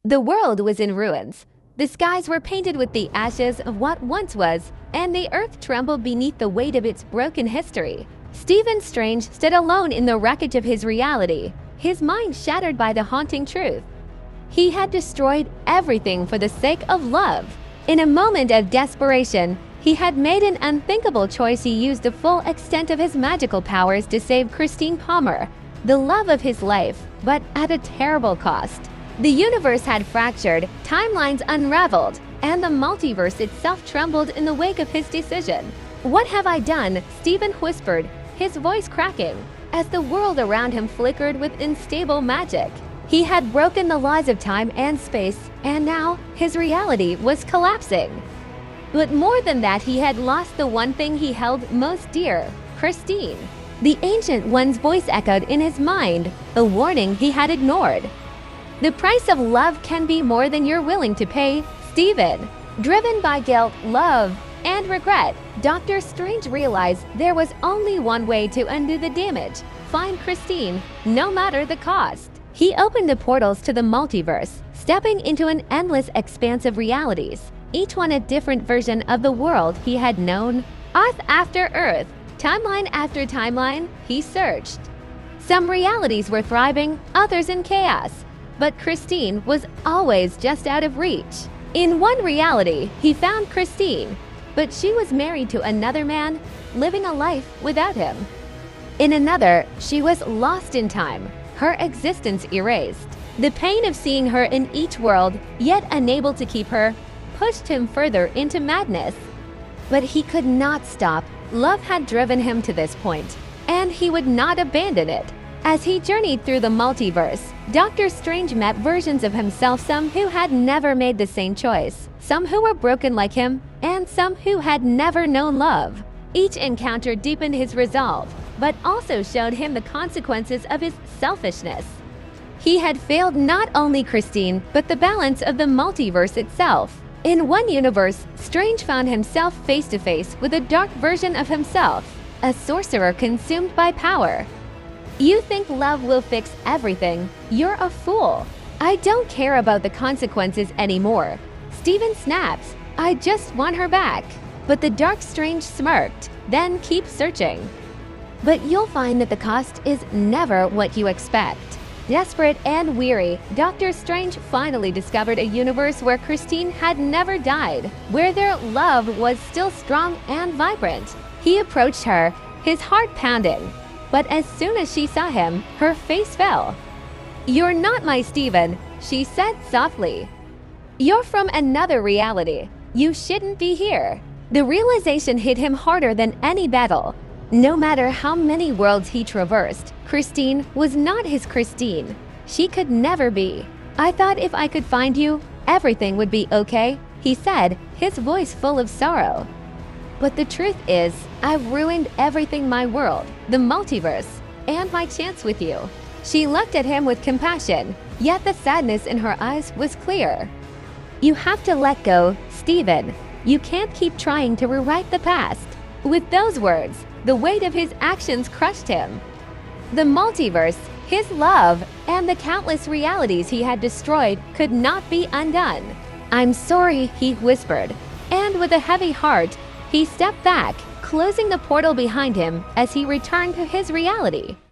The world was in ruins. The skies were painted with the ashes of what once was, and the earth trembled beneath the weight of its broken history. Stephen Strange stood alone in the wreckage of his reality, his mind shattered by the haunting truth. He had destroyed everything for the sake of love. In a moment of desperation, he had made an unthinkable choice. He used the full extent of his magical powers to save Christine Palmer, the love of his life, but at a terrible cost. The universe had fractured, timelines unraveled, and the multiverse itself trembled in the wake of his decision. "What have I done?" Stephen whispered, his voice cracking, as the world around him flickered with unstable magic. He had broken the laws of time and space, and now his reality was collapsing. But more than that, he had lost the one thing he held most dear, Christine. The Ancient One's voice echoed in his mind, a warning he had ignored. The price of love can be more than you're willing to pay, Stephen. Driven by guilt, love, and regret, Dr. Strange realized there was only one way to undo the damage: find Christine, no matter the cost. He opened the portals to the multiverse, stepping into an endless expanse of realities, each one a different version of the world he had known. Earth after Earth, timeline after timeline, he searched. Some realities were thriving, others in chaos. But Christine was always just out of reach. In one reality, he found Christine, but she was married to another man, living a life without him. In another, she was lost in time, her existence erased. The pain of seeing her in each world, yet unable to keep her, pushed him further into madness. But he could not stop. Love had driven him to this point, and he would not abandon it. As he journeyed through the multiverse, Dr. Strange met versions of himself, some who had never made the same choice, some who were broken like him, and some who had never known love. Each encounter deepened his resolve, but also showed him the consequences of his selfishness. He had failed not only Christine, but the balance of the multiverse itself. In one universe, Strange found himself face to face with a dark version of himself, a sorcerer consumed by power. "You think love will fix everything? You're a fool. I don't care about the consequences anymore." Stephen snaps, "I just want her back." But the dark Strange smirked, "Then keep searching. But you'll find that the cost is never what you expect." Desperate and weary, Dr. Strange finally discovered a universe where Christine had never died, where their love was still strong and vibrant. He approached her, his heart pounding. But as soon as she saw him, her face fell. "You're not my Stephen," she said softly. "You're from another reality. You shouldn't be here." The realization hit him harder than any battle. No matter how many worlds he traversed, Christine was not his Christine. She could never be. "I thought if I could find you, everything would be okay," he said, his voice full of sorrow. "But the truth is, I've ruined everything: my world, the multiverse, and my chance with you." She looked at him with compassion, yet the sadness in her eyes was clear. "You have to let go, Stephen. You can't keep trying to rewrite the past." With those words, the weight of his actions crushed him. The multiverse, his love, and the countless realities he had destroyed could not be undone. "I'm sorry," he whispered, and with a heavy heart, he stepped back, closing the portal behind him as he returned to his reality.